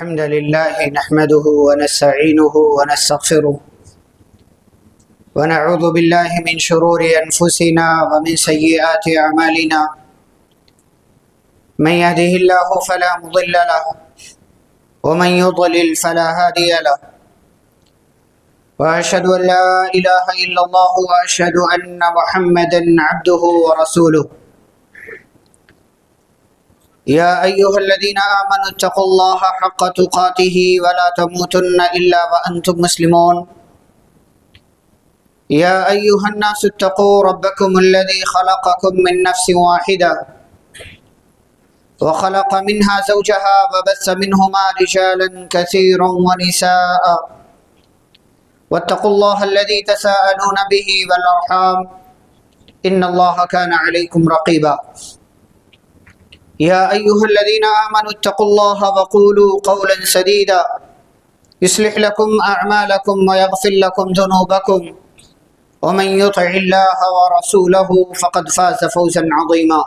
الحمد لله نحمده ونستعينه ونستغفره ونعوذ بالله من شرور أنفسنا ومن سيئات أعمالنا من يهده الله فلا مضل له ومن يضلل فلا هادي له وأشهد أن لا إله إلا الله وأشهد أن محمدا عبده ورسوله يا أيها الذين آمنوا اتقوا الله حق تقاته ولا تموتن إلا وأنتم مسلمون يا أيها الناس اتقوا ربكم الذي خلقكم من نفس واحدة وخلق منها زوجها وبث منهما رجالا كثيرا ونساء واتقوا الله الذي تساءلون به والأرحام إن الله كان عليكم رقيبا يا أيها الذين آمنوا اتقوا الله وقولوا قولا سديدا يصلح لكم أعمالكم ويغفر لكم ذنوبكم ومن يطع الله ورسوله فقد فاز فوزا عظيما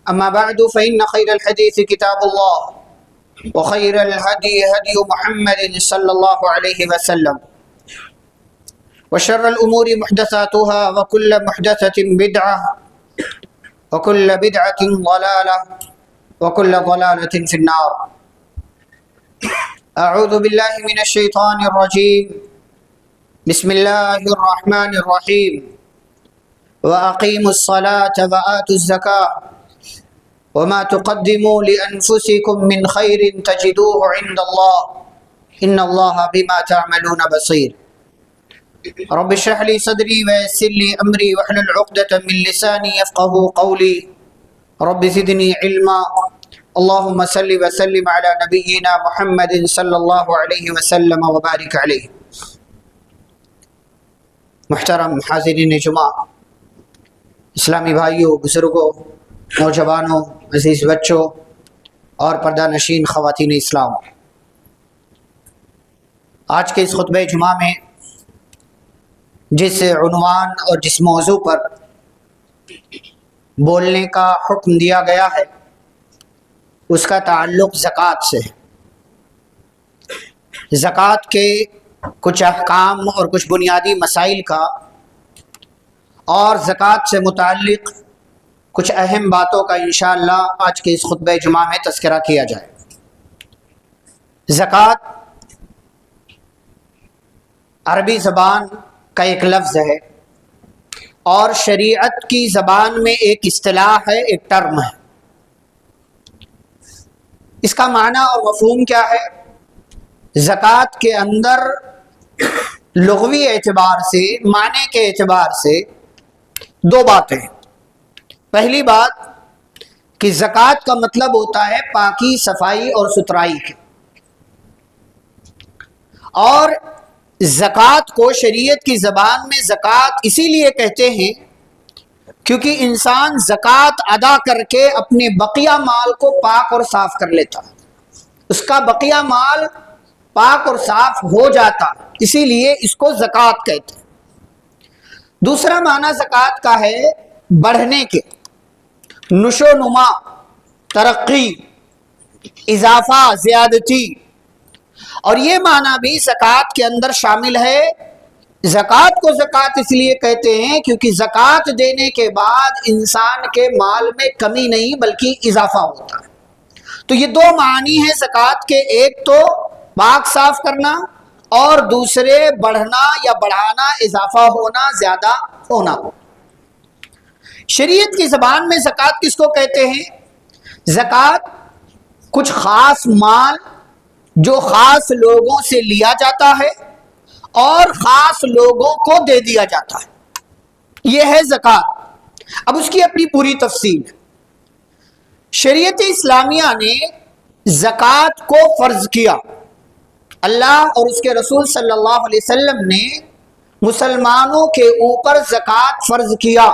أما بعد فإن خير الحديث كتاب الله وخير الهدي هدي محمد صلى الله عليه وسلم وشر الأمور محدثاتها وكل محدثة بدعة وكل بدعة ضلالة وكل ضلالة في النار أعوذ بالله من الشيطان الرجيم بسم الله الرحمن الرحيم وأقيموا الصلاة وآتوا الزكاة وما تقدموا لأنفسكم من خير تجدوه عند الله إن الله بما تعملون بصير رب اشرح لي صدري ويسر لي أمري واحلل عقدة من لساني يفقهوا قولي رب زدني علما اللهم صل وسلم على نبينا محمد صلى الله عليه وسلم وبارك عليه محترم حاضرین جمعہ، اسلامی بھائیوں، بزرگوں، نوجوانوں، عزیز بچوں اور پردہ نشین خواتین اسلام، آج کے اس خطبہ جمعہ میں جس عنوان اور جس موضوع پر بولنے کا حکم دیا گیا ہے اس کا تعلق زکوٰۃ سے ہے۔ زکوٰۃ کے کچھ احکام اور کچھ بنیادی مسائل کا اور زکوٰۃ سے متعلق کچھ اہم باتوں کا انشاءاللہ آج کے اس خطبہ جمعہ میں تذکرہ کیا جائے۔ زکوٰۃ عربی زبان کا ایک لفظ ہے اور شریعت کی زبان میں ایک اصطلاح ہے، ایک ٹرم ہے۔ اس کا معنی اور مفہوم کیا ہے؟ زکوٰۃ کے اندر لغوی اعتبار سے، معنی کے اعتبار سے دو باتیں ہیں۔ پہلی بات کہ زکوٰۃ کا مطلب ہوتا ہے پاکی، صفائی اور ستھرائی کی، اور زکوٰۃ کو شریعت کی زبان میں زکوٰۃ اسی لیے کہتے ہیں کیونکہ انسان زکوٰۃ ادا کر کے اپنے بقیہ مال کو پاک اور صاف کر لیتا، اس کا بقیہ مال پاک اور صاف ہو جاتا، اسی لیے اس کو زکوٰۃ کہتے ہیں۔ دوسرا معنی زکوٰۃ کا ہے بڑھنے کے، نشو و نما، ترقی، اضافہ، زیادتی، اور یہ معنی بھی زکوٰۃ کے اندر شامل ہے۔ زکوٰۃ کو زکوٰۃ اس لیے کہتے ہیں کیونکہ زکوٰۃ دینے کے بعد انسان کے مال میں کمی نہیں بلکہ اضافہ ہوتا ہے۔ تو یہ دو معنی ہیں زکوٰۃ کے، ایک تو پاک صاف کرنا اور دوسرے بڑھنا یا بڑھانا، اضافہ ہونا، زیادہ ہونا۔ شریعت کی زبان میں زکوٰۃ کس کو کہتے ہیں؟ زکوٰۃ کچھ خاص مال جو خاص لوگوں سے لیا جاتا ہے اور خاص لوگوں کو دے دیا جاتا ہے، یہ ہے زکوٰۃ۔ اب اس کی اپنی پوری تفصیل ہے۔ شریعت اسلامیہ نے زکوٰۃ کو فرض کیا، اللہ اور اس کے رسول صلی اللہ علیہ وسلم نے مسلمانوں کے اوپر زکوٰۃ فرض کیا،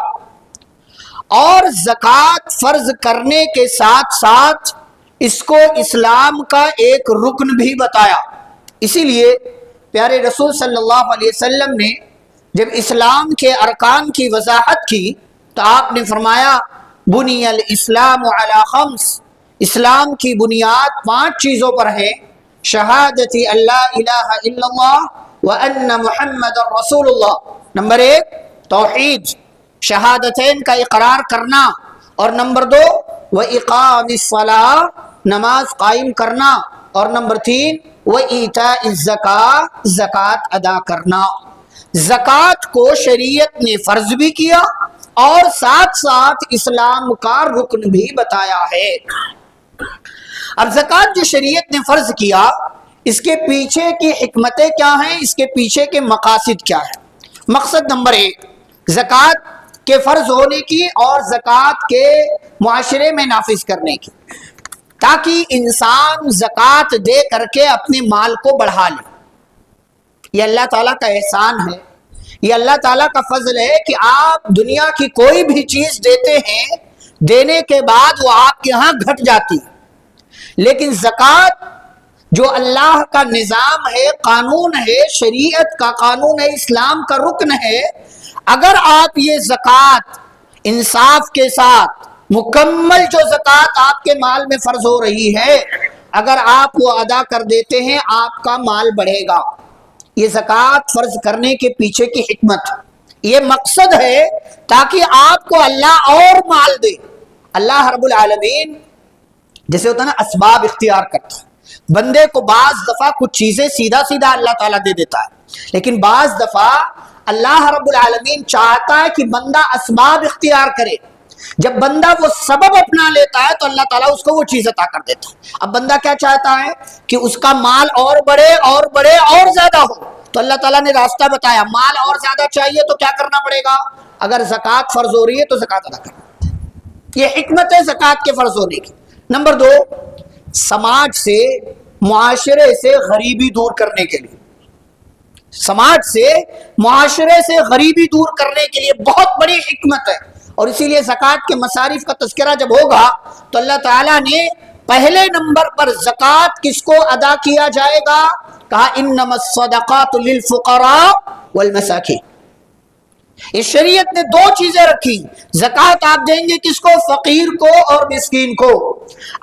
اور زکوٰۃ فرض کرنے کے ساتھ ساتھ اس کو اسلام کا ایک رکن بھی بتایا۔ اسی لیے پیارے رسول صلی اللہ علیہ وسلم نے جب اسلام کے ارکان کی وضاحت کی تو آپ نے فرمایا بنی الاسلام علی خمس، اسلام کی بنیاد 5 چیزوں پر ہے. شہادتی اللہ الہ الا اللہ وان محمد رسول اللہ. نمبر 1 توحید، شہادتین کا اقرار کرنا. اور نمبر 2 وإقام الصلاۃ، نماز قائم کرنا. اور نمبر 3 وإیتاء الزکاۃ، زکوٰۃ ادا کرنا. زکوٰۃ کو شریعت نے فرض بھی کیا اور ساتھ ساتھ اسلام کا رکن بھی بتایا ہے. اب زکوٰۃ جو شریعت نے فرض کیا، اس کے پیچھے کی حکمتیں کیا ہیں، اس کے پیچھے کے مقاصد کیا ہیں؟ مقصد نمبر 1 زکوٰۃ کے فرض ہونے کی اور زکوٰۃ کے معاشرے میں نافذ کرنے کی، تاکہ انسان زکوٰۃ دے کر کے اپنے مال کو بڑھا لے. یہ اللہ تعالیٰ کا احسان ہے، یہ اللہ تعالیٰ کا فضل ہے کہ آپ دنیا کی کوئی بھی چیز دیتے ہیں، دینے کے بعد وہ آپ کے ہاں گھٹ جاتی ہے. لیکن زکوٰۃ جو اللہ کا نظام ہے، قانون ہے، شریعت کا قانون ہے، اسلام کا رکن ہے، اگر آپ یہ زکوٰۃ انصاف کے ساتھ مکمل جو زکوٰۃ آپ کے مال میں فرض ہو رہی ہے، اگر آپ وہ ادا کر دیتے ہیں، آپ کا مال بڑھے گا. یہ زکوٰۃ فرض کرنے کے پیچھے کی حکمت، یہ مقصد ہے تاکہ آپ کو اللہ اور مال دے. اللہ رب العالمین جیسے ہوتا ہے نا اسباب اختیار کرتا ہے، بندے کو بعض دفعہ کچھ چیزیں سیدھا سیدھا اللہ تعالیٰ دے دیتا ہے، لیکن بعض دفعہ اللہ رب العالمین چاہتا ہے کہ بندہ اسباب اختیار کرے. جب بندہ وہ سبب اپنا لیتا ہے تو اللہ تعالیٰ اس کو وہ چیز عطا کر دیتا ہے. اب بندہ کیا چاہتا ہے کہ اس کا مال اور بڑھے اور بڑھے اور زیادہ ہو، تو اللہ تعالیٰ نے راستہ بتایا. مال اور زیادہ چاہیے تو کیا کرنا پڑے گا؟ اگر زکوٰۃ فرض ہو رہی ہے تو زکوٰۃ ادا کرنا. یہ حکمت ہے زکوٰۃ کے فرض ہونے کی. نمبر 2 سماج سے، معاشرے سے غریبی دور کرنے کے لیے، سماج سے، معاشرے سے غریبی دور کرنے کے لیے بہت بڑی حکمت ہے. اور اسی لیے زکوٰۃ کے مصارف کا تذکرہ جب ہوگا تو اللہ تعالیٰ نے پہلے نمبر پر زکوٰۃ کس کو ادا کیا جائے گا؟ کہا انما الصدقات للفقراء والمساکین. اس شریعت نے 2 چیزیں رکھی. زکوٰۃ آپ دیں گے کس کو؟ فقیر کو اور مسکین کو.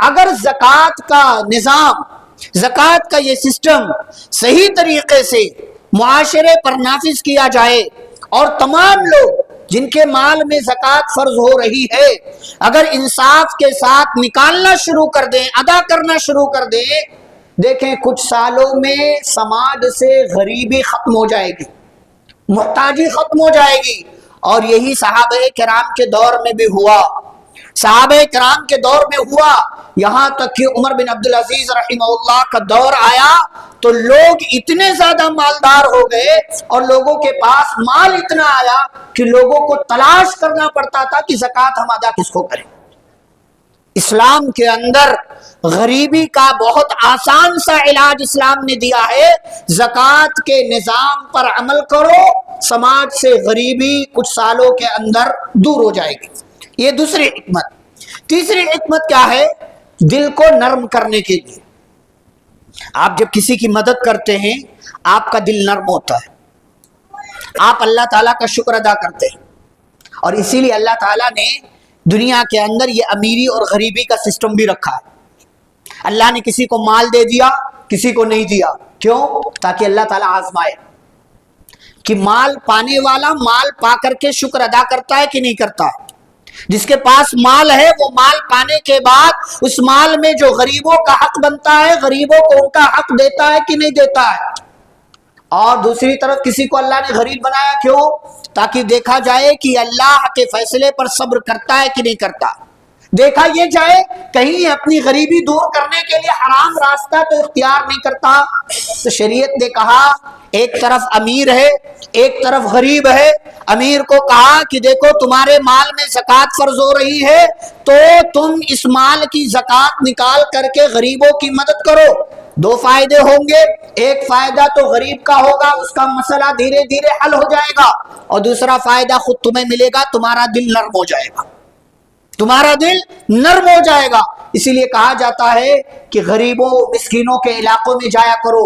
اگر زکوٰۃ کا نظام، زکوٰۃ کا یہ سسٹم صحیح طریقے سے معاشرے پر نافذ کیا جائے اور تمام لوگ جن کے مال میں زکوٰۃ فرض ہو رہی ہے اگر انصاف کے ساتھ نکالنا شروع کر دیں، ادا کرنا شروع کر دیں، دیکھیں کچھ سالوں میں سماج سے غریبی ختم ہو جائے گی، محتاجی ختم ہو جائے گی. اور یہی صحابہ کرام کے دور میں بھی ہوا، صحابہ کرام کے دور میں ہوا. یہاں تک کہ عمر بن عبدالعزیز رحمہ اللہ کا دور آیا تو لوگ اتنے زیادہ مالدار ہو گئے اور لوگوں کے پاس مال اتنا آیا کہ لوگوں کو تلاش کرنا پڑتا تھا کہ زکوٰۃ ہم ادا کس کو کریں. اسلام کے اندر غریبی کا بہت آسان سا علاج اسلام نے دیا ہے. زکوٰۃ کے نظام پر عمل کرو، سماج سے غریبی کچھ سالوں کے اندر دور ہو جائے گی. یہ دوسری حکمت. تیسری حکمت کیا ہے؟ دل کو نرم کرنے کے لیے. آپ جب کسی کی مدد کرتے ہیں آپ کا دل نرم ہوتا ہے، آپ اللہ تعالیٰ کا شکر ادا کرتے ہیں. اور اسی لیے اللہ تعالیٰ نے دنیا کے اندر یہ امیری اور غریبی کا سسٹم بھی رکھا ہے. اللہ نے کسی کو مال دے دیا، کسی کو نہیں دیا. کیوں؟ تاکہ اللہ تعالیٰ آزمائے کہ مال پانے والا مال پا کر کے شکر ادا کرتا ہے کہ نہیں کرتا. جس کے پاس مال ہے وہ مال پانے کے بعد اس مال میں جو غریبوں کا حق بنتا ہے، غریبوں کو ان کا حق دیتا ہے کہ نہیں دیتا ہے. اور دوسری طرف کسی کو اللہ نے غریب بنایا کیوں؟ تاکہ دیکھا جائے کہ اللہ کے فیصلے پر صبر کرتا ہے کہ نہیں کرتا. دیکھا یہ جائے کہیں اپنی غریبی دور کرنے کے لیے حرام راستہ تو اختیار نہیں کرتا. تو شریعت نے کہا ایک طرف امیر ہے ایک طرف غریب ہے. امیر کو کہا کہ دیکھو تمہارے مال میں زکوٰۃ فرض ہو رہی ہے تو تم اس مال کی زکوٰۃ نکال کر کے غریبوں کی مدد کرو. 2 فائدے ہوں گے. ایک فائدہ تو غریب کا ہوگا، اس کا مسئلہ دھیرے دھیرے حل ہو جائے گا، اور دوسرا فائدہ خود تمہیں ملے گا، تمہارا دل نرم ہو جائے گا، تمہارا دل نرم ہو جائے گا. اسی لیے کہا جاتا ہے کہ غریبوں مسکینوں کے علاقوں میں جایا کرو،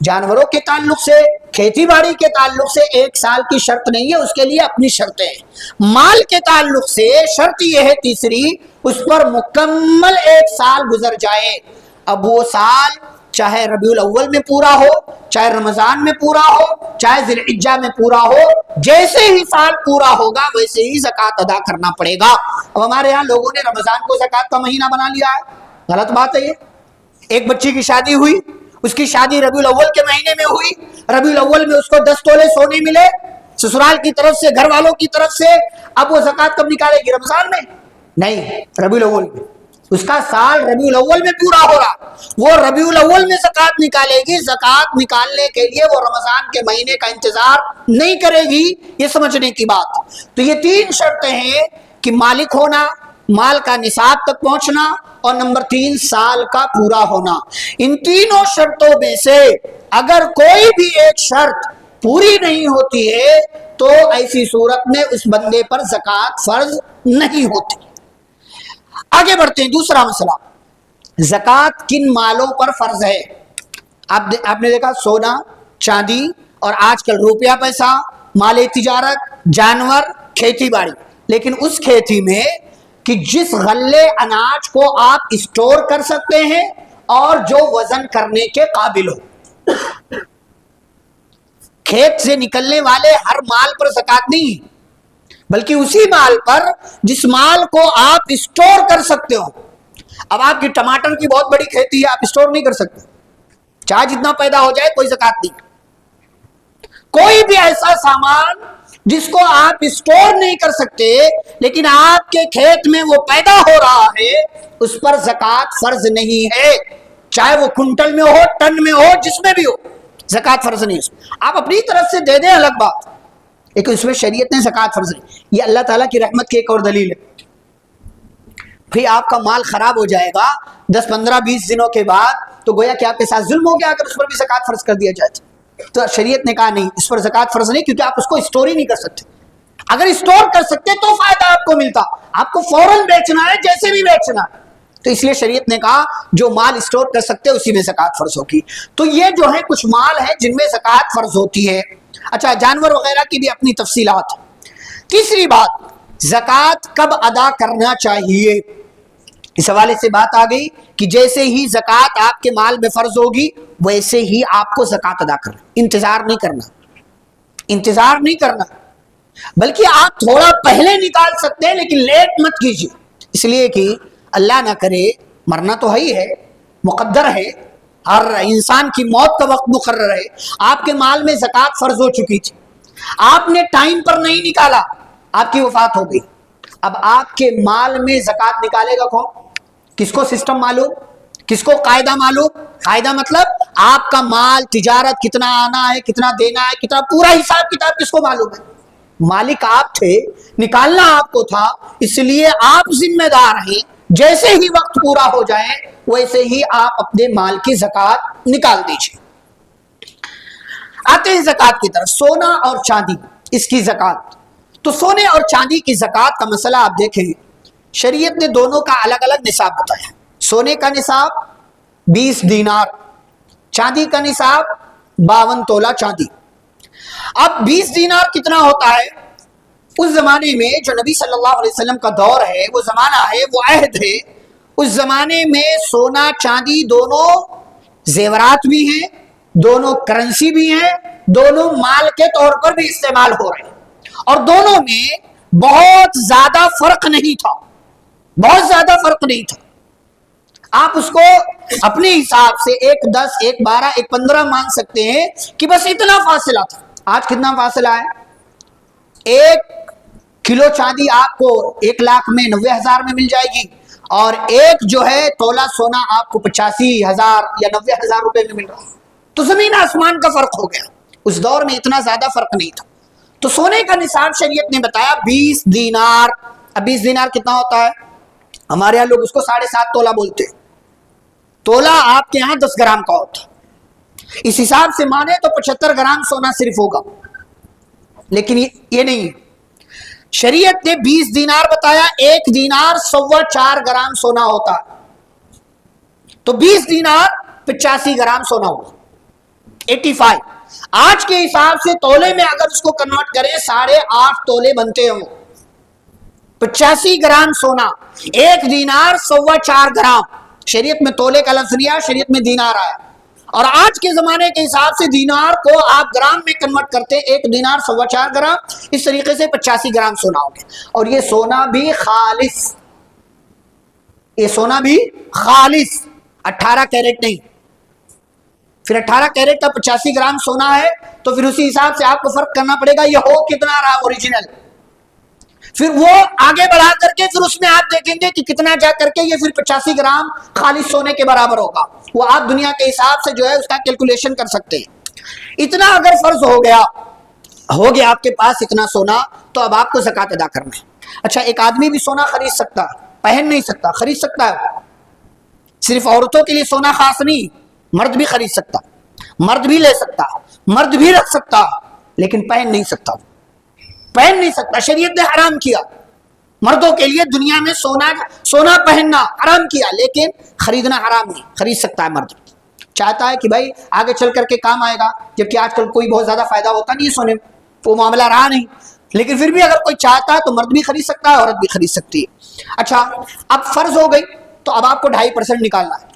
جانوروں کے تعلق سے، کھیتی باڑی کے تعلق سے 1 سال کی شرط نہیں ہے، اس کے لیے اپنی شرطیں ہیں۔ مال کے تعلق سے شرط یہ ہے تیسری، اس پر مکمل 1 سال گزر جائے۔ اب وہ سال چاہے ربیع الاول میں پورا ہو، چاہے رمضان میں پورا ہو، چاہے ذی الحجہ میں پورا ہو، جیسے ہی سال پورا ہوگا ویسے ہی زکوٰۃ ادا کرنا پڑے گا۔ اب ہمارے ہاں لوگوں نے رمضان کو زکوٰۃ کا مہینہ بنا لیا ہے، غلط بات ہے یہ۔ ایک بچی کی شادی ہوئی، اس کی شادی ربیع الاول کے مہینے میں ہوئی، ربیع الاول میں اس کو 10 تولے سونے ملے سسرال کی طرف سے، گھر والوں کی طرف سے۔ اب وہ زکوٰۃ کب نکالے گی؟ رمضان میں نہیں، ربیع الاول میں۔ اس کا سال ربیع الاول میں پورا ہو رہا، وہ ربیع الاول میں زکوٰۃ نکالے گی۔ زکوٰۃ نکالنے کے لیے وہ رمضان کے مہینے کا انتظار نہیں کرے گی، یہ سمجھنے کی بات۔ تو یہ 3 شرطیں ہیں کہ مالک ہونا، مال کا نصاب تک پہنچنا، اور نمبر 3 سال کا پورا ہونا۔ ان تینوں شرطوں میں سے اگر کوئی بھی ایک شرط پوری نہیں ہوتی ہے تو ایسی صورت میں اس بندے پر زکوٰۃ فرض نہیں ہوتی۔ آگے بڑھتے ہیں، دوسرا مسئلہ، زکوٰۃ کن مالوں پر فرض ہے؟ آپ نے دیکھا سونا، چاندی، اور آج کل روپیہ پیسہ، مال تجارت، جانور، کھیتی باڑی۔ لیکن اس کھیتی میں کہ جس غلے اناج کو آپ اسٹور کر سکتے ہیں اور جو وزن کرنے کے قابل ہو، کھیت سے نکلنے والے ہر مال پر زکوٰۃ نہیں، بلکہ اسی مال پر جس مال کو آپ اسٹور کر سکتے ہو۔ اب آپ کی ٹماٹر کی بہت بڑی کھیتی ہے، آپ اسٹور نہیں کر سکتے، چاہے جتنا پیدا ہو جائے کوئی زکوٰۃ نہیں۔ کوئی بھی ایسا سامان جس کو آپ اسٹور نہیں کر سکتے لیکن آپ کے کھیت میں وہ پیدا ہو رہا ہے، اس پر زکوٰۃ فرض نہیں ہے، چاہے وہ کنٹل میں ہو، ٹن میں ہو، جس میں بھی ہو، زکوٰۃ فرض نہیں ہے۔ آپ اپنی طرف سے دے دیں الگ بات، لیکن اس میں شریعت نے زکوٰۃ فرض نہیں۔ یہ اللہ تعالیٰ کی رحمت کی ایک اور دلیل ہے۔ پھر آپ کا مال خراب ہو جائے گا 10 15 20 دنوں کے بعد، تو گویا کہ آپ کے ساتھ ظلم ہو گیا اگر اس پر بھی زکوٰۃ فرض کر دیا جائے۔ تو شریعت نے کہا نہیں، اس پر زکوٰۃ فرض نہیں، کیونکہ آپ اس کو اسٹور ہی نہیں کر سکتے۔ اگر اسٹور کر سکتے تو فائدہ آپ کو ملتا، آپ کو فوراً بیچنا ہے، جیسے بھی بیچنا ہے۔ تو اس لیے شریعت نے کہا جو مال اسٹور کر سکتے اسی میں زکوٰۃ فرض ہوگی۔ تو یہ جو ہے کچھ مال ہے جن میں زکوٰۃ فرض ہوتی ہے۔ اچھا، جانور وغیرہ کی بھی اپنی تفصیلات۔ تیسری بات، زکوٰۃ کب ادا کرنا چاہیے؟ اس حوالے سے بات آ گئی کہ جیسے ہی زکوٰۃ آپ کے مال میں فرض ہوگی ویسے ہی آپ کو زکوٰۃ ادا کرنا، انتظار نہیں کرنا، بلکہ آپ تھوڑا پہلے نکال سکتے ہیں لیکن لیٹ مت کیجیے، اس لیے کہ اللہ نہ کرے، مرنا تو ہی ہے، مقدر ہے، ہر انسان کی موت کا وقت مقرر ہے۔ آپ کے مال میں زکوٰۃ فرض ہو چکی تھی، آپ نے ٹائم پر نہیں نکالا، آپ کی وفات ہو گئی۔ اب آپ کے مال میں زکوٰۃ نکالے گا کون؟ کس کو سسٹم معلوم؟ کس کو قاعدہ معلوم؟ قاعدہ مطلب آپ کا مال تجارت کتنا آنا ہے، کتنا دینا ہے، کتنا، پورا حساب کتاب کس کو معلوم ہے؟ مالک آپ تھے، نکالنا آپ کو تھا، اس لیے آپ ذمہ دار ہیں۔ جیسے ہی وقت پورا ہو جائے ویسے ہی آپ اپنے مال کی زکوٰۃ نکال دیجیے۔ آتے ہیں زکوٰۃ کی طرف، سونا اور چاندی، اس کی زکوٰۃ۔ تو سونے اور چاندی کی زکوٰۃ کا مسئلہ آپ دیکھیں، شریعت نے دونوں کا الگ الگ نصاب بتایا۔ سونے کا نصاب 20 دینار، چاندی کا نصاب 52 تولہ چاندی۔ اب 20 دینار کتنا ہوتا ہے؟ اس زمانے میں جو نبی صلی اللہ علیہ وسلم کا دور ہے، وہ زمانہ ہے، وہ عہد ہے، اس زمانے میں سونا چاندی دونوں زیورات بھی ہیں، دونوں کرنسی بھی ہیں، دونوں مال کے طور پر بھی استعمال ہو رہے ہیں، اور دونوں میں بہت زیادہ فرق نہیں تھا، بہت زیادہ فرق نہیں تھا۔ آپ اس کو اپنے حساب سے 1 10 1 12 1 15 مان سکتے ہیں کہ بس اتنا فاصلہ تھا۔ آج کتنا فاصلہ ہے؟ 1 کلو چاندی آپ کو 1 لاکھ میں 90,000 میں مل جائے گی، اور ایک جو ہے تولہ سونا آپ کو 85,000 یا 90,000 روپے میں مل رہا ہے۔ تو زمین آسمان کا فرق ہو گیا، اس دور میں اتنا زیادہ فرق نہیں تھا۔ تو سونے کا نصاب شریعت نے بتایا 20 دینار۔ اب 20 دینار کتنا ہوتا ہے؟ ہمارے یہاں لوگ اس کو 7.5 تولہ بولتے ہیں، تولہ آپ کے یہاں 10 گرام کا ہوتا ہے۔ اس حساب سے مانے تو 75 گرام سونا صرف ہوگا، لیکن یہ نہیں، شریعت نے 20 دینار بتایا، 1 دینار 4.25 گرام سونا ہوتا ہے، تو 20 دینار 85 گرام سونا ہوگا، 85. آج کے حساب سے تولے میں اگر اس کو کنورٹ کریں 8.5 تولے بنتے ہوں. 85 گرام سونا، 1 دینار 4.25 گرام. شریعت میں تولے کا لفظ نہیں آیا، شریعت میں دینار آیا. اور آج کے زمانے کے حساب سے دینار کو آپ گرام میں کنورٹ کرتے، 1 دینار 4.25 گرام. اس طریقے سے 85 گرام سونا ہو گیا. اور یہ سونا بھی خالص، یہ سونا بھی خالص 18 کیرٹ نہیں. پھر 18 کیرٹ کا 85 گرام سونا ہے تو پھر اسی حساب سے آپ کو فرق کرنا پڑے گا یہ ہو کتنا رہا اوریجنل. پھر وہ آگے بڑھا کر کے پھر اس میں آپ دیکھیں گے کہ کتنا جا کر کے یہ پھر 85 گرام خالص سونے کے برابر ہوگا. وہ آپ دنیا کے حساب سے جو ہے اس کا کیلکولیشن کر سکتے ہیں. اتنا اگر فرض ہو گیا آپ کے پاس اتنا سونا تو اب آپ کو زکات ادا کرنا ہے. اچھا، ایک آدمی بھی سونا خرید سکتا، پہن نہیں سکتا، خرید سکتا ہے. صرف عورتوں کے لیے سونا خاص نہیں، مرد بھی خرید سکتا، مرد بھی لے سکتا، مرد بھی رکھ سکتا، لیکن پہن نہیں سکتا. پہن نہیں سکتا، شریعت نے حرام کیا. مردوں کے لیے دنیا میں سونا پہننا حرام کیا، لیکن خریدنا حرام نہیں. خرید سکتا ہے مرد، چاہتا ہے کہ بھائی آگے چل کر کے کام آئے گا، جبکہ آج کل کوئی بہت زیادہ فائدہ ہوتا نہیں ہے سونے میں، وہ معاملہ رہا نہیں. لیکن پھر بھی اگر کوئی چاہتا ہے تو مرد بھی خرید سکتا ہے، عورت بھی خرید سکتی ہے. اچھا، اب فرض ہو گئی تو اب آپ کو 2.5% نکالنا ہے.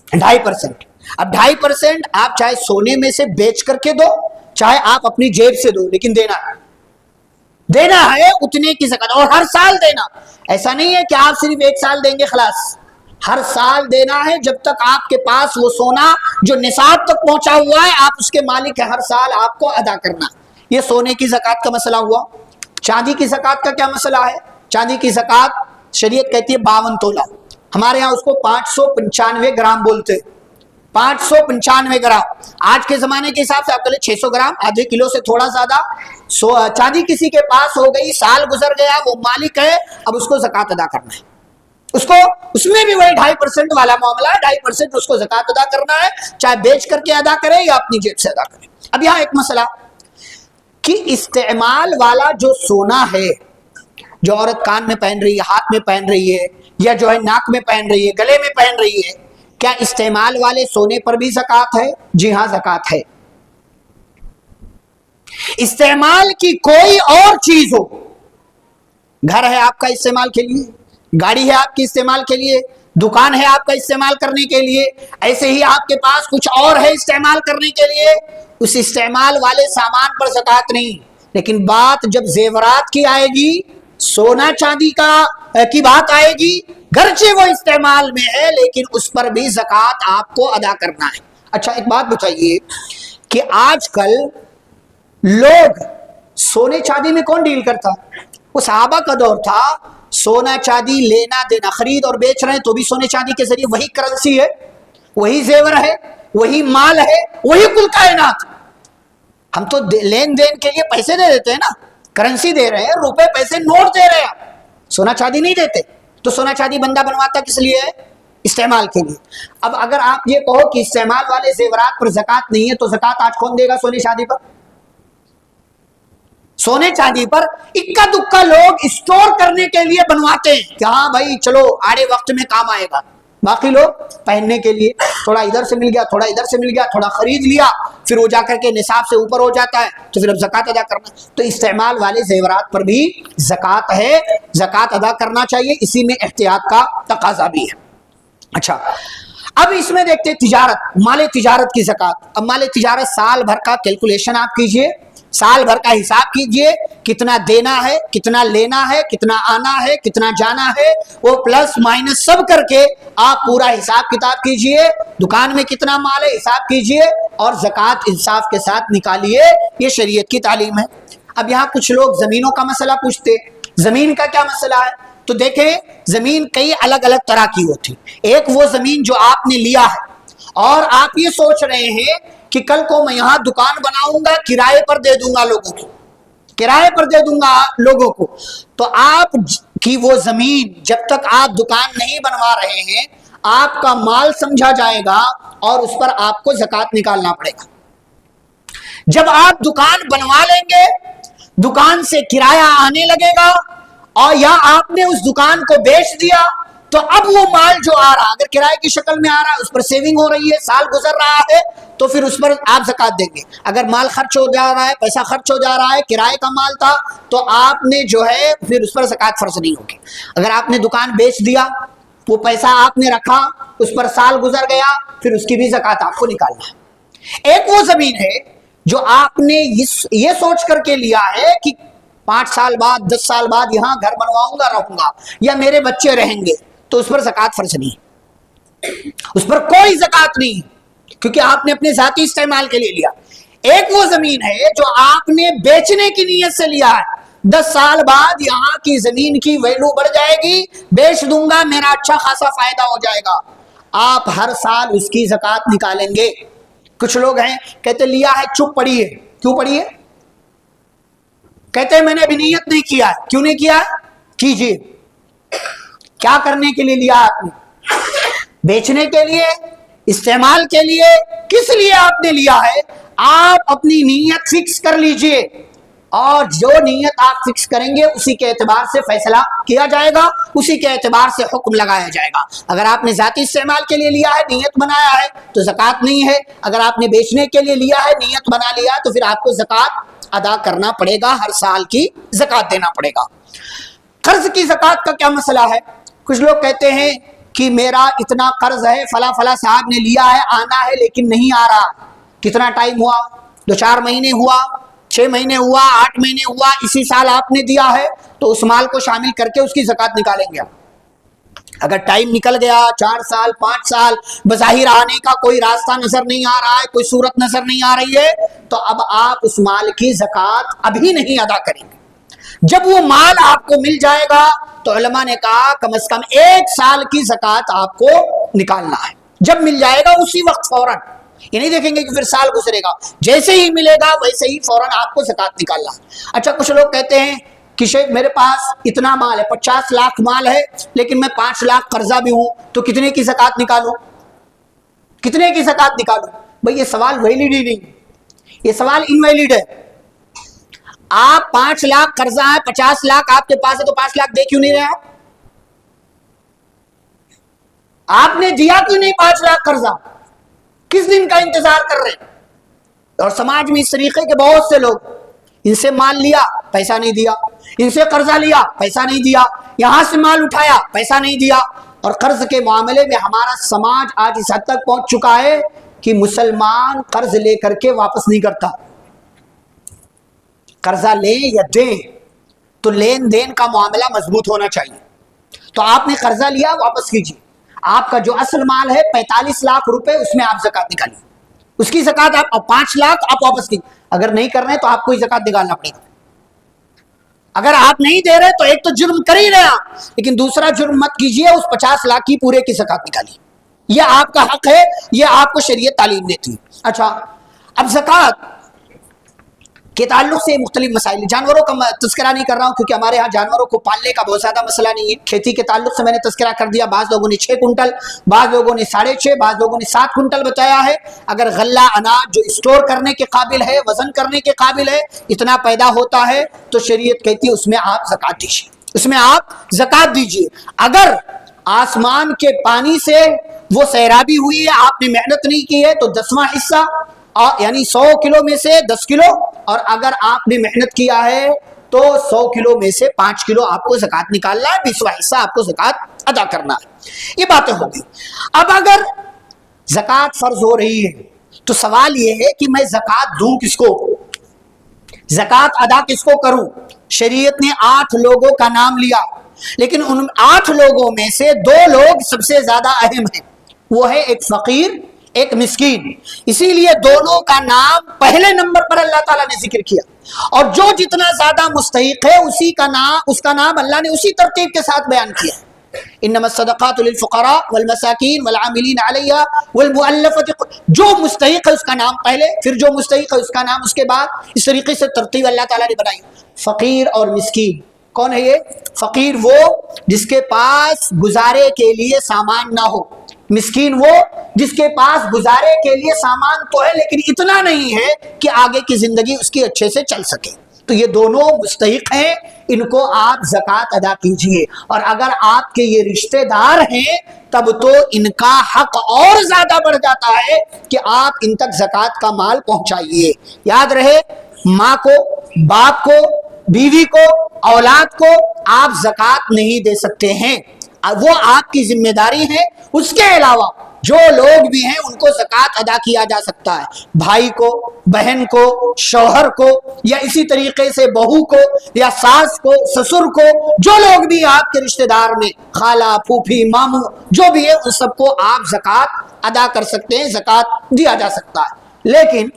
2.5%. اب 2.5% آپ چاہے سونے میں سے بیچ کر کے دو، چاہے آپ اپنی جیب سے دو، لیکن دینا ہے اتنے کی زکات. اور ہر سال دینا. ایسا نہیں ہے کہ آپ صرف 1 سال دیں گے خلاص. ہر سال دینا ہے جب تک آپ کے پاس وہ سونا جو نصاب تک پہنچا ہوا ہے آپ اس کے مالک ہیں. ہر سال آپ کو ادا کرنا. یہ سونے کی زکات کا مسئلہ ہوا. چاندی کی زکات کا کیا مسئلہ ہے؟ چاندی کی زکات شریعت کہتی ہے 52 تولہ. ہمارے ہاں اس کو 595 گرام بولتے. 595 گرام. آج کے زمانے کے حساب سے آپ 600 گرام، آدھے کلو سے تھوڑا زیادہ. چاندی کسی کے پاس ہو گئی، سال گزر گیا، وہ مالک ہے، اب اس کو زکات ادا کرنا ہے. اس میں بھی وہی 2.5% والا معاملہ ہے. 2.5% اس کو زکات ادا کرنا ہے، چاہے بیچ کر کے ادا کرے یا اپنی جیب سے ادا کرے. اب یہاں ایک مسئلہ کہ استعمال والا جو سونا ہے، جو عورت کان میں پہن رہی ہے، ہاتھ میں پہن رہی ہے، یا جو ہے ناک میں پہن رہی ہے، گلے میں پہن رہی ہے، کیا استعمال والے سونے پر بھی زکات ہے؟ جی ہاں، زکات ہے. استعمال کی کوئی اور چیز ہو، گھر ہے آپ کا استعمال کے لیے، گاڑی ہے آپ کی استعمال کے لیے، دکان ہے آپ کا استعمال کرنے کے لیے، ایسے ہی آپ کے پاس کچھ اور ہے استعمال کرنے کے لیے، اس استعمال والے سامان پر زکات نہیں. لیکن بات جب زیورات کی آئے گی، سونا چاندی کی بات آئے گی، گرچہ وہ استعمال میں ہے لیکن اس پر بھی زکات آپ کو ادا کرنا ہے. اچھا، ایک بات بتائیے کہ آج کل لوگ سونے چاندی میں کون ڈیل کرتا؟ وہ صحابہ کا دور تھا، سونا چاندی لینا دینا، خرید اور بیچ رہے ہیں تو بھی سونے چاندی کے ذریعے. وہی کرنسی ہے، وہی زیور ہے، وہی مال ہے، وہی کل کائنات. ہم تو لین دین کے لیے پیسے دے دیتے ہیں نا، کرنسی دے رہے ہیں، روپے پیسے نوٹ دے رہے ہیں، سونا چاندی نہیں دیتے. تو سونا چاندی بندہ بنواتا کس لیے ہے؟ استعمال کے لیے. اب اگر آپ یہ کہو کہ استعمال والے زیورات پر زکات نہیں ہے تو زکات آج کون دے گا سونے چاندی پر؟ سونے چاندی پر اکا دکا لوگ اسٹور کرنے کے لیے بنواتے ہیں کہ ہاں بھائی چلو آڑے وقت میں کام آئے گا. باقی لوگ پہننے کے لیے تھوڑا ادھر سے مل گیا، تھوڑا ادھر سے مل گیا، تھوڑا خرید لیا، پھر وہ جا کر کے نصاب سے اوپر ہو جاتا ہے تو پھر اب زکات ادا کرنا. تو استعمال والے زیورات پر بھی زکات ہے، زکات ادا کرنا چاہیے. اسی میں احتیاط کا تقاضا بھی ہے. اچھا، اب اس میں دیکھتے تجارت، مال تجارت کی زکات. اب مال تجارت سال بھر کا کیلکولیشن آپ کیجئے، سال بھر کا حساب کیجئے، کتنا دینا ہے، کتنا لینا ہے، کتنا آنا ہے، کتنا جانا ہے، وہ پلس مائنس سب کر کے آپ پورا حساب کتاب کیجئے. دکان میں کتنا مال ہے حساب کیجئے اور زکات انصاف کے ساتھ نکالیے. یہ شریعت کی تعلیم ہے. اب یہاں کچھ لوگ زمینوں کا مسئلہ پوچھتے، زمین کا کیا مسئلہ ہے؟ تو دیکھیں، زمین کئی الگ الگ طرح کی ہوتی. ایک وہ زمین جو آپ نے لیا ہے اور آپ یہ سوچ رہے ہیں کہ کل کو میں یہاں دکان بناؤں گا، کرائے پر دے دوں گا لوگوں کو، کرائے پر دے دوں گا لوگوں کو. تو آپ کی وہ زمین جب تک آپ دکان نہیں بنوا رہے ہیں آپ کا مال سمجھا جائے گا اور اس پر آپ کو زکات نکالنا پڑے گا. جب آپ دکان بنوا لیں گے، دکان سے کرایہ آنے لگے گا، اور یا آپ نے اس دکان کو بیچ دیا تو اب وہ مال جو آ رہا اگر کرائے کی شکل میں آ رہا ہے، اس پر سیونگ ہو رہی ہے، سال گزر رہا ہے، تو پھر اس پر آپ زکوٰۃ دیں گے۔ اگر مال خرچ ہو جا رہا ہے، پیسہ خرچ ہو جا رہا ہے، کرائے کا مال تھا، تو آپ نے جو ہے پھر اس پر زکوٰۃ فرض نہیں ہوگی۔ اگر آپ نے دکان بیچ دیا، وہ پیسہ آپ نے رکھا، اس پر سال گزر گیا، پھر اس کی بھی زکوٰۃ آپ کو نکالنا ہے۔ ایک وہ زمین ہے جو آپ نے یہ سوچ کر کے لیا ہے کہ 5 سال بعد 10 سال بعد یہاں گھر بنواؤں گا، رہوں گا، یا میرے بچے رہیں گے، تو اس پر زکوٰۃ فرض نہیں، اس پر کوئی زکوٰۃ نہیں، کیونکہ آپ نے اپنے ذاتی استعمال کے لیے لیا۔ ایک وہ زمین ہے جو آپ نے بیچنے کی نیت سے لیا ہے، 10 سال بعد یہاں کی زمین کی ویلو بڑھ جائے گی، بیچ دوں گا، میرا اچھا خاصا فائدہ ہو جائے گا، آپ ہر سال اس کی زکوٰۃ نکالیں گے۔ کچھ لوگ ہیں کہتے لیا ہے چپ پڑی ہے، کیوں پڑی ہے؟ کہتے ہیں میں نے ابھی نیت نہیں کیا ہے۔ کیوں نہیں کیا ہے؟ کیجئے۔ کیا کرنے کے لیے لیا آپ نے؟ بیچنے کے لیے، استعمال کے لیے، کس لیے آپ نے لیا ہے؟ آپ اپنی نیت فکس کر لیجئے، اور جو نیت آپ فکس کریں گے اسی کے اعتبار سے فیصلہ کیا جائے گا، اسی کے اعتبار سے حکم لگایا جائے گا۔ اگر آپ نے ذاتی استعمال کے لیے لیا ہے، نیت بنایا ہے، تو زکوٰۃ نہیں ہے۔ اگر آپ نے بیچنے کے لیے لیا ہے، نیت بنا لیا ہے، تو پھر آپ کو زکوٰۃ ادا کرنا پڑے گا، ہر سال کی زکوٰۃ دینا پڑے گا۔ قرض کی زکوٰۃ کا کیا مسئلہ ہے؟ کچھ لوگ کہتے ہیں کہ میرا اتنا قرض ہے، فلاں فلاں صاحب نے لیا ہے، آنا ہے لیکن نہیں آ رہا۔ کتنا ٹائم ہوا؟ 2-4 مہینے ہوا، 6 مہینے ہوا، 8 مہینے ہوا، اسی سال آپ نے دیا ہے، تو اس مال کو شامل کر کے اس کی زکوٰۃ نکالیں گے۔ اگر ٹائم نکل گیا، 4 سال 5 سال، بظاہر آنے کا کوئی راستہ نظر نہیں آ رہا ہے، کوئی صورت نظر نہیں آ رہی ہے، تو اب آپ اس مال کی زکوٰۃ ابھی نہیں ادا کریں گے۔ جب وہ مال آپ کو مل جائے گا تو علماء نے کہا کم از کم 1 سال کی زکوٰۃ آپ کو نکالنا ہے۔ جب مل جائے گا اسی وقت فوراً، یہ نہیں دیکھیں گے کہ پھر سال گزرے گا، جیسے ہی ملے گا ویسے ہی فوراً آپ کو زکوٰۃ نکالنا ہے۔ اچھا، کچھ لوگ کہتے ہیں کہ شیخ میرے پاس اتنا مال ہے، 50 لاکھ مال ہے، لیکن میں 5 لاکھ قرضہ بھی ہوں، تو کتنے کی زکوٰۃ نکالوں؟ کتنے کی زکوٰۃ نکالوں؟ بھئی یہ سوال ویلڈ ہی نہیں، یہ سوال انویلڈ ہے۔ آپ 5 لاکھ قرضہ ہے، 50 لاکھ آپ کے پاس ہے، تو 5 لاکھ دے کیوں نہیں رہے؟ آپ نے دیا کیوں نہیں 5 لاکھ قرضہ؟ کس دن کا انتظار کر رہے ہیں؟ اور سماج میں اس طریقے کے بہت سے لوگ، ان سے مال لیا پیسہ نہیں دیا، ان سے قرضہ لیا پیسہ نہیں دیا، یہاں سے مال اٹھایا پیسہ نہیں دیا، اور قرض کے معاملے میں ہمارا سماج آج اس حد تک پہنچ چکا ہے کہ مسلمان قرض لے کر کے واپس نہیں کرتا۔ قرضہ لیں یا دیں تو لین دین کا معاملہ مضبوط ہونا چاہیے۔ تو آپ نے قرضہ لیا، واپس کیجیے۔ آپ کا جو اصل مال ہے 45 لاکھ روپے، اس میں آپ زکوٰۃ نکالیے، اس کی زکوٰۃ آپ 5 لاکھ آپ واپس کیجیے۔ اگر نہیں کر رہے تو آپ کو زکوٰۃ نکالنا پڑے گا۔ اگر آپ نہیں دے رہے تو ایک تو جرم کر ہی رہے آپ، لیکن دوسرا جرم مت کیجیے، اس 50 لاکھ کی پورے کی زکوٰۃ نکالیے۔ یہ آپ کا حق ہے، یہ آپ کو شریعت تعلیم دیتی ہے۔ اچھا، اب زکوٰۃ کے تعلق سے مختلف مسائل، جانوروں کا تذکرہ نہیں کر رہا ہوں کیونکہ ہمارے ہاں جانوروں کو پالنے کا بہت زیادہ مسئلہ نہیں ہے۔ کھیتی کے تعلق سے میں نے تذکرہ کر دیا، بعض لوگوں نے 6 کنٹل، بعض لوگوں نے 6.5، بعض لوگوں نے 7 کنٹل بتایا ہے۔ اگر غلہ اناج جو اسٹور کرنے کے قابل ہے، وزن کرنے کے قابل ہے، اتنا پیدا ہوتا ہے، تو شریعت کہتی ہے اس میں آپ زکوٰۃ دیجیے، اس میں آپ زکوٰۃ دیجیے۔ اگر آسمان کے پانی سے وہ سیرابی ہوئی ہے، آپ نے محنت نہیں کی ہے، تو 10واں حصہ، یعنی 100 کلو میں سے 10 کلو، اور اگر آپ نے محنت کیا ہے تو 100 کلو میں سے 5 کلو آپ کو زکوٰۃ نکالنا ہے، 20واں حصہ آپ کو زکوٰۃ ادا کرنا ہے۔ یہ باتیں ہو گئی۔ اب اگر زکوٰۃ فرض ہو رہی ہے تو سوال یہ ہے کہ میں زکوٰۃ دوں کس کو، زکوٰۃ ادا کس کو کروں؟ شریعت نے 8 لوگوں کا نام لیا، لیکن ان 8 لوگوں میں سے 2 لوگ سب سے زیادہ اہم ہیں، وہ ہے ایک فقیر، ایک مسکین۔ اسی لیے دونوں کا نام پہلے نمبر پر اللہ تعالیٰ نے ذکر کیا، اور جو جتنا زیادہ مستحق ہے اس کا نام اللہ نے اسی ترتیب کے ساتھ بیان کیا۔ انما الصدقات للفقراء والمساکین والعاملین علیہا والمؤلفۃ، جو مستحق ہے اس کا نام پہلے، پھر جو مستحق ہے اس کا نام اس کے بعد، اس طریقے سے ترتیب اللہ تعالیٰ نے بنائی۔ فقیر اور مسکین کون ہے؟ یہ فقیر وہ جس کے پاس گزارے کے لیے سامان نہ ہو، مسکین وہ جس کے پاس گزارے کے لیے سامان تو ہے لیکن اتنا نہیں ہے کہ آگے کی زندگی اس کی اچھے سے چل سکے۔ تو یہ دونوں مستحق ہیں، ان کو آپ زکوٰۃ ادا کیجئے، اور اگر آپ کے یہ رشتہ دار ہیں تب تو ان کا حق اور زیادہ بڑھ جاتا ہے کہ آپ ان تک زکوٰۃ کا مال پہنچائیے۔ یاد رہے، ماں کو، باپ کو، بیوی کو، اولاد کو آپ زکوٰۃ نہیں دے سکتے ہیں، وہ آپ کی ذمہ داری ہے۔ اس کے علاوہ جو لوگ بھی ہیں ان کو زکوٰۃ ادا کیا جا سکتا ہے، بھائی کو، بہن کو، شوہر کو، یا اسی طریقے سے بہو کو، یا ساس کو، سسر کو، جو لوگ بھی آپ کے رشتہ دار میں، خالہ، پھوپھی، ماموں، جو بھی ہے ان سب کو آپ زکوٰۃ ادا کر سکتے ہیں، زکوٰۃ دیا جا سکتا ہے۔ لیکن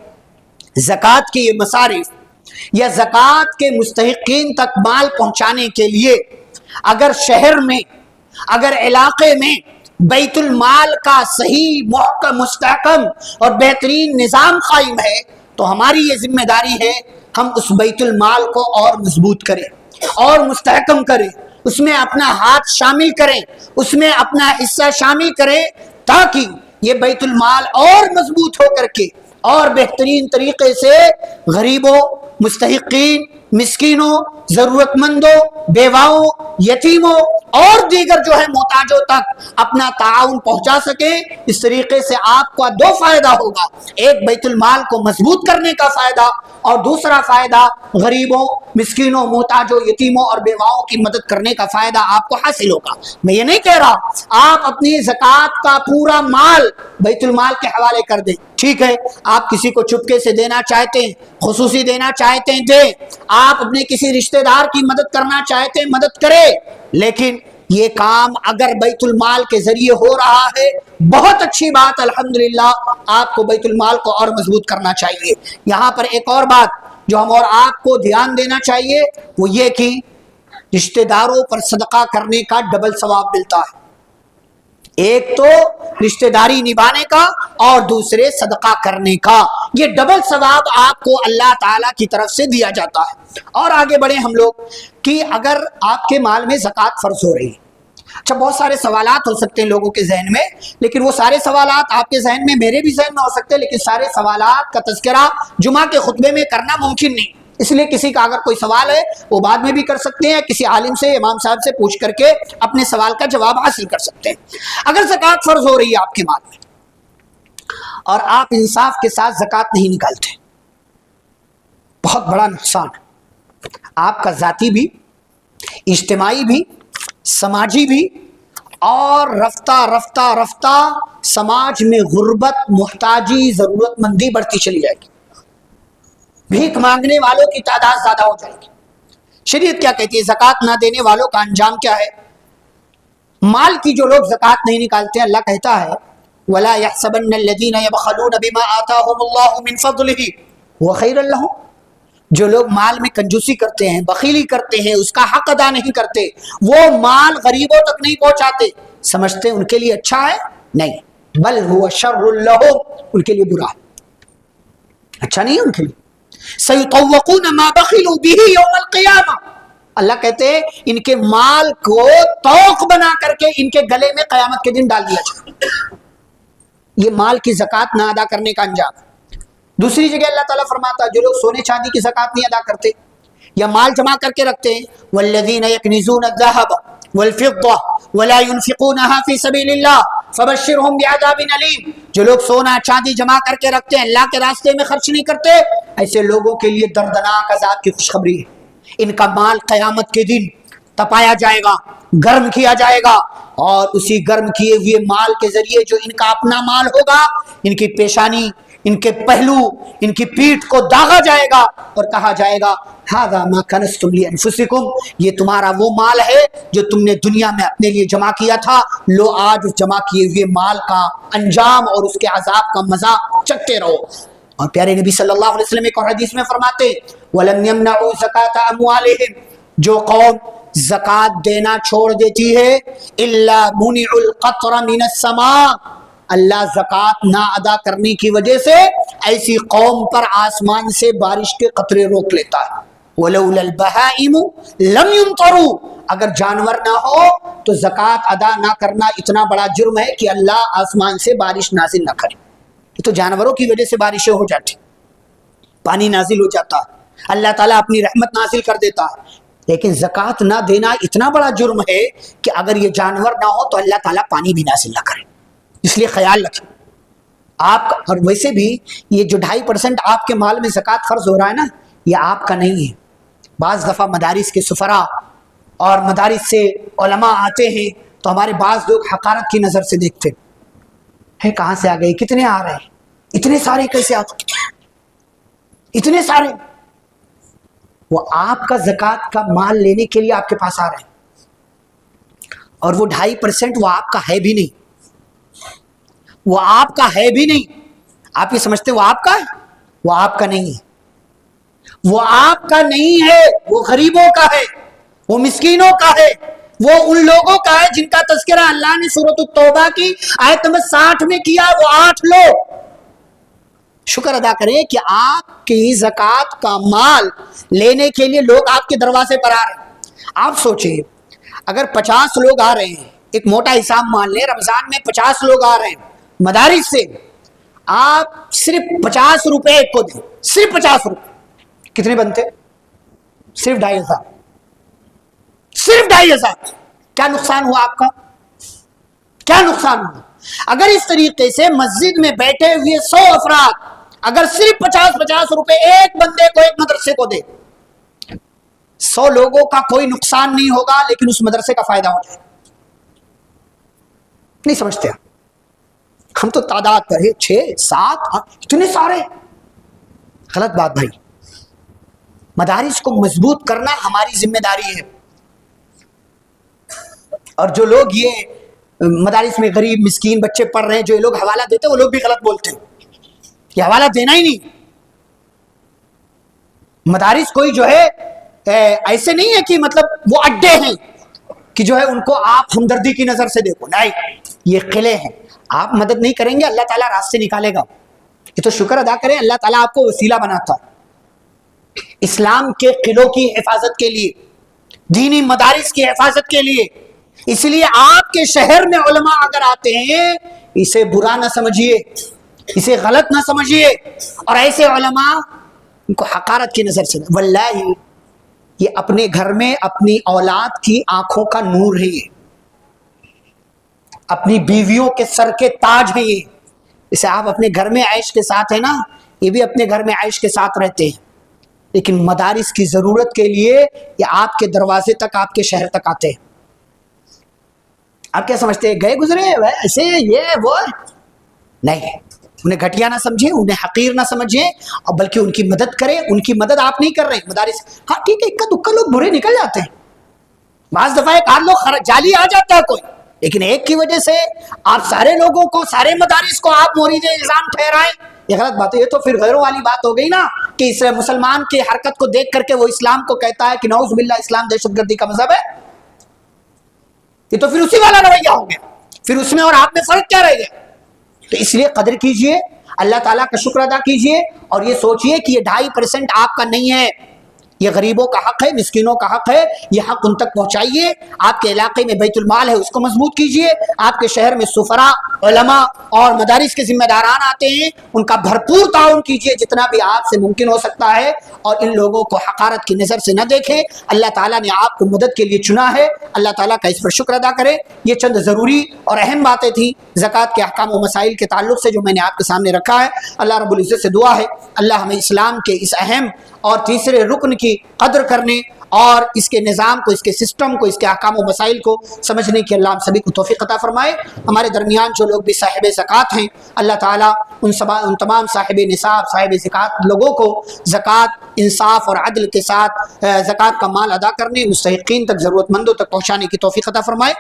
زکوٰۃ کے یہ مصارف یا زکوٰۃ کے مستحقین تک مال پہنچانے کے لیے اگر شہر میں، اگر علاقے میں بیت المال کا صحیح، محکم، مستحکم اور بہترین نظام قائم ہے تو ہماری یہ ذمہ داری ہے ہم اس بیت المال کو اور مضبوط کریں اور مستحکم کریں، اس میں اپنا ہاتھ شامل کریں، اس میں اپنا حصہ شامل کریں، تاکہ یہ بیت المال اور مضبوط ہو کر کے اور بہترین طریقے سے غریبوں، مستحقین، مسکینوں، ضرورت مندوں، بیواؤں، یتیموں اور دیگر جو ہے محتاجوں تک اپنا تعاون پہنچا سکیں۔ اس طریقے سے آپ کا دو فائدہ ہوگا، ایک بیت المال کو مضبوط کرنے کا فائدہ، اور دوسرا فائدہ غریبوں، مسکینوں، محتاجوں، یتیموں اور بیواؤں کی مدد کرنے کا فائدہ آپ کو حاصل ہوگا۔ میں یہ نہیں کہہ رہا آپ اپنی زکوٰۃ کا پورا مال بیت المال کے حوالے کر دیں، ٹھیک ہے، آپ کسی کو چپکے سے دینا چاہتے ہیں، خصوصی دینا چاہتے ہیں دیں، آپ اپنے کسی رشتہ دار کی مدد کرنا چاہتے ہیں مدد کریں، لیکن یہ کام اگر بیت المال کے ذریعے ہو رہا ہے بہت اچھی بات، الحمدللہ، آپ کو بیت المال کو اور مضبوط کرنا چاہیے۔ یہاں پر ایک اور بات جو ہم اور آپ کو دھیان دینا چاہیے وہ یہ کہ رشتہ داروں پر صدقہ کرنے کا ڈبل ثواب ملتا ہے، ایک تو رشتہ داری نبھانے کا اور دوسرے صدقہ کرنے کا، یہ ڈبل ثواب آپ کو اللہ تعالیٰ کی طرف سے دیا جاتا ہے۔ اور آگے بڑھیں ہم لوگ کہ اگر آپ کے مال میں زکوٰۃ فرض ہو رہی ہے، اچھا بہت سارے سوالات ہو سکتے ہیں لوگوں کے ذہن میں، لیکن وہ سارے سوالات آپ کے ذہن میں، میرے بھی ذہن میں ہو سکتے ہیں، لیکن سارے سوالات کا تذکرہ جمعہ کے خطبے میں کرنا ممکن نہیں، اس لیے کسی کا اگر کوئی سوال ہے وہ بعد میں بھی کر سکتے ہیں، کسی عالم سے، امام صاحب سے پوچھ کر کے اپنے سوال کا جواب حاصل کر سکتے ہیں۔ اگر زکوٰۃ فرض ہو رہی ہے آپ کے مال میں اور آپ انصاف کے ساتھ زکوٰۃ نہیں نکالتے، بہت بڑا نقصان ہے، آپ کا ذاتی بھی، اجتماعی بھی، سماجی بھی، اور رفتہ رفتہ رفتہ سماج میں غربت، محتاجی، ضرورت مندی بڑھتی چلی جائے گی، بھیک مانگنے والوں کی تعداد زیادہ ہو جائے گی۔ شریعت کیا کہتی ہے؟ زکوٰۃ نہ دینے والوں کا انجام کیا ہے؟ مال کی جو لوگ زکوٰۃ نہیں نکالتے، اللہ کہتا ہے وَلَا يَحْسَبَنَّ الَّذِينَ يَبْخَلُونَ بِمَا آتَاهُمُ اللَّهُ مِنْ فَضْلِهِ هُوَ خَيْرٌ لَهُمْ، جو لوگ مال میں کنجوسی کرتے ہیں، بخیلی کرتے ہیں، اس کا حق ادا نہیں کرتے، وہ مال غریبوں تک نہیں پہنچاتے، سمجھتے ان کے لیے اچھا ہے؟ نہیں، بل هو شر لهم، ان کے لیے برا ہے، اچھا نہیں ہے ان کے لیے۔ سَيُطَوَّقُونَ مَا بَخِلُوا بِهِ يَوْمَ الْقِيَامَةِ، اللہ کہتے ہیں ان کے مال کو توق بنا کر کے ان کے گلے میں قیامت کے دن ڈال دیا جائے، یہ مال کی زکوٰۃ نہ ادا کرنے کا انجام ہے۔ دوسری جگہ اللہ تعالیٰ فرماتا ہے جو لوگ سونے چاندی کی زکوٰۃ نہیں ادا کرتے یا مال جمع کر کے رکھتے ہیں، والذین یکنزون الذهب والفضة ولا ينفقونها في سبيل الله فبشرهم بعذاب أليم، جو لوگ سونا چاندی جمع کر کے رکھتے ہیں، اللہ کے راستے میں خرچ نہیں کرتے، ایسے لوگوں کے لیے دردناک عذاب کی خوشخبری ہے، ان کا مال قیامت کے دن تپایا جائے گا، گرم کیا جائے گا، اور اسی گرم کیے ہوئے مال کے ذریعے جو ان کا اپنا مال ہوگا، ان کی پیشانی، ان کے پہلو، ان کی پیٹھ کو داغا جائے گا اور کہا جائے گا ھذا ما کنزتم لانفسکم، یہ تمہارا وہ مال ہے جو تم نے دنیا میں اپنے لیے جمع کیا تھا، لو آج اس جمع کیے ہوئے مال کا انجام اور اس کے عذاب کا مزہ چکھتے رہو۔ اور پیارے نبی صلی اللہ علیہ وسلم ایک اور حدیث میں فرماتے وَلَمْ يَمْنَعُوا زَكَاةَ أَمْوَالِهِمْ، جو قوم زکوٰۃ دینا چھوڑ دیتی ہے إِلَّا مُنِعُوا الْقَطْرَ مِنَ السَّمَاءِ، اللہ زکوٰۃ نہ ادا کرنے کی وجہ سے ایسی قوم پر آسمان سے بارش کے قطرے روک لیتا ہے۔ وَلَوْلَا الْبَهَائِمُ لَمْ يُمْطَرُوا، اگر جانور نہ ہو تو زکوٰۃ ادا نہ کرنا اتنا بڑا جرم ہے کہ اللہ آسمان سے بارش نازل نہ کرے، تو جانوروں کی وجہ سے بارشیں ہو جاتی، پانی نازل ہو جاتا، اللہ تعالیٰ اپنی رحمت نازل کر دیتا ہے. لیکن زکوٰۃ نہ دینا اتنا بڑا جرم ہے کہ اگر یہ جانور نہ ہو تو اللہ تعالیٰ پانی بھی نازل نہ کرے. اس لیے خیال رکھیں آپ کا. اور ویسے بھی یہ جو 2.5% آپ کے مال میں زکوٰۃ فرض ہو رہا ہے نا، یہ آپ کا نہیں ہے. بعض دفعہ مدارس کے سفراء اور مدارس سے علماء آتے ہیں تو ہمارے بعض لوگ حقارت کی نظر سے دیکھتے ہیں، کہاں سے آ گئے، کتنے آ رہے ہیں، اتنے سارے کیسے آتے، اتنے سارے. وہ آپ کا زکوٰۃ کا مال لینے کے لیے آپ کے پاس آ رہے ہیں، اور وہ 2.5% وہ آپ کا ہے بھی نہیں، وہ آپ کا ہے بھی نہیں. آپ یہ سمجھتے وہ آپ کا ہے، وہ آپ کا نہیں ہے. وہ آپ کا نہیں ہے، وہ غریبوں کا ہے، وہ مسکینوں کا ہے، وہ ان لوگوں کا ہے جن کا تذکرہ اللہ نے سورۃ التوبہ کی آیت نمبر 60 میں کیا. وہ 8 لوگ شکر ادا کریں کہ آپ کی زکوٰۃ کا مال لینے کے لیے لوگ آپ کے دروازے پر آ رہے ہیں. آپ سوچیں اگر 50 لوگ آ رہے ہیں، ایک موٹا حساب مان لیں، رمضان میں 50 لوگ آ رہے ہیں مدارس سے، آپ صرف 50 روپے کو دیں، صرف 50 روپے، کتنے بنتے؟ صرف 2,500. صرف 2,500. کیا نقصان ہوا آپ کا؟ کیا نقصان ہوا؟ اگر اس طریقے سے مسجد میں بیٹھے ہوئے 100 افراد اگر صرف 50 روپے ایک بندے کو، ایک مدرسے کو دے، 100 لوگوں کا کوئی نقصان نہیں ہوگا، لیکن اس مدرسے کا فائدہ ہو جائے. نہیں سمجھتے ہم تو تعداد پر ہے 6 7 اتنے سارے. غلط بات بھائی. مدارس کو مضبوط کرنا ہماری ذمہ داری ہے. اور جو لوگ یہ مدارس میں غریب مسکین بچے پڑھ رہے ہیں، جو یہ لوگ حوالہ دیتے ہیں، وہ لوگ بھی غلط بولتے ہیں. یہ حوالہ دینا ہی نہیں. مدارس کوئی جو ہے ایسے نہیں ہے کہ مطلب وہ اڈے ہیں کہ جو ہے ان کو آپ ہمدردی کی نظر سے دیکھو. نہیں، یہ قلعے ہیں. آپ مدد نہیں کریں گے، اللہ تعالیٰ راستے نکالے گا. یہ تو شکر ادا کریں اللہ تعالیٰ آپ کو وسیلہ بناتا اسلام کے قلعوں کی حفاظت کے لیے، دینی مدارس کی حفاظت کے لیے. اس لیے آپ کے شہر میں علماء اگر آتے ہیں، اسے برا نہ سمجھیے، اسے غلط نہ سمجھیے، اور ایسے علماء ان کو حقارت کی نظر سے. واللہ یہ اپنے گھر میں اپنی اولاد کی آنکھوں کا نور ہے، یہ اپنی بیویوں کے سر کے تاج ہیں. یہ اسے آپ اپنے گھر میں عیش کے ساتھ ہیں نا، یہ بھی اپنے گھر میں عیش کے ساتھ رہتے ہیں، لیکن مدارس کی ضرورت کے لیے یہ آپ کے دروازے تک، آپ کے شہر تک آتے ہیں. آپ کیا سمجھتے ہیں گئے گزرے ایسے یہ وہ؟ نہیں. انہیں گھٹیا نہ سمجھیں، انہیں حقیر نہ سمجھیں، اور بلکہ ان کی مدد کریں. ان کی مدد آپ نہیں کر رہے ہیں. مدارس ہاں ٹھیک ہے، اکا دکا لوگ برے نکل جاتے ہیں، بعض دفعہ ایک آدھ لوگ جعلی آ جاتا ہے کوئی، لیکن ایک کی وجہ سے آپ سارے لوگوں کو، سارے مدارس کو آپ مورد الزام ٹھہرائیں، یہ غلط بات ہے. یہ تو پھر غیروں والی بات ہو گئی نا، کہ اس مسلمان کی حرکت کو دیکھ کر کے وہ اسلام کو کہتا ہے کہ نعوذ باللہ اسلام دہشت گردی کا مذہب ہے. یہ تو پھر اسی والا رویہ ہو گیا. پھر اس میں اور آپ میں فرق کیا رہ گیا؟ تو اس لیے قدر کیجئے، اللہ تعالیٰ کا شکر ادا کیجئے، اور یہ سوچئے کہ یہ 2.5% آپ کا نہیں ہے، یہ غریبوں کا حق ہے، مسکینوں کا حق ہے. یہ حق ان تک پہنچائیے. آپ کے علاقے میں بیت المال ہے، اس کو مضبوط کیجئے. آپ کے شہر میں سفراء، علماء اور مدارس کے ذمہ داران آتے ہیں، ان کا بھرپور تعاون کیجئے جتنا بھی آپ سے ممکن ہو سکتا ہے، اور ان لوگوں کو حقارت کی نظر سے نہ دیکھیں. اللہ تعالیٰ نے آپ کو مدد کے لیے چنا ہے، اللہ تعالیٰ کا اس پر شکر ادا کریں. یہ چند ضروری اور اہم باتیں تھیں زکوٰۃ کے احکام و مسائل کے تعلق سے جو میں نے آپ کے سامنے رکھا ہے. اللہ رب العزت سے دعا ہے اللہ ہمیں اسلام کے اس اہم اور تیسرے رکن کی قدر کرنے اور اس کے نظام کو، اس کے سسٹم کو، اس کے احکام و مسائل کو سمجھنے کی اللہ ہم سبھی کو توفیق عطا فرمائے. ہمارے درمیان جو لوگ بھی صاحب زکوٰۃ ہیں، اللہ تعالیٰ ان تمام صاحب نصاب، صاحب زکوٰۃ لوگوں کو زکوٰۃ انصاف اور عدل کے ساتھ زکوٰۃ کا مال ادا کرنے، مستحقین تک، ضرورت مندوں تک پہنچانے کی توفیق عطا فرمائے.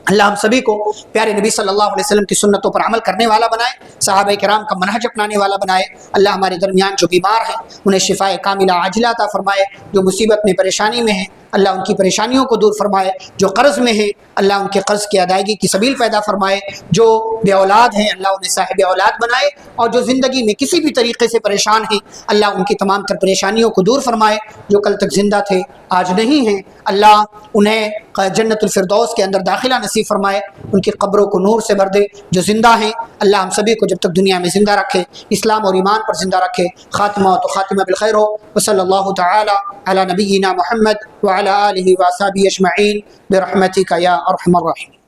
اللہ ہم سبھی کو پیارے نبی صلی اللہ علیہ وسلم کی سنتوں پر عمل کرنے والا بنائے، صحابہ کرام کا منہج اپنانے والا بنائے. اللہ ہمارے درمیان جو بیمار ہیں انہیں شفاء کاملہ عاجلہ عطا فرمائے. جو مصیبت میں، پریشانی میں ہیں، اللہ ان کی پریشانیوں کو دور فرمائے. جو قرض میں ہیں، اللہ ان کے قرض کی ادائیگی کی سبیل پیدا فرمائے. جو بے اولاد ہیں، اللہ انہیں صاحب اولاد بنائے. اور جو زندگی میں کسی بھی طریقے سے پریشان ہیں، اللہ ان کی تمام تر پریشانیوں کو دور فرمائے. جو کل تک زندہ تھے، آج نہیں ہیں، اللہ انہیں جنت الفردوس کے اندر داخلہ نصیب نصیب فرمائے، ان کی قبروں کو نور سے بھر دے، جو زندہ ہیں اللہ ہم سبھی کو جب تک دنیا میں زندہ رکھے اسلام اور ایمان پر زندہ رکھے، خاتمہ تو خاتمہ بالخیر ہو۔ وصلی اللہ تعالی علی نبینا محمد وعلی آلہ وصحبہ اجمعین برحمتک یا ارحم الراحمین۔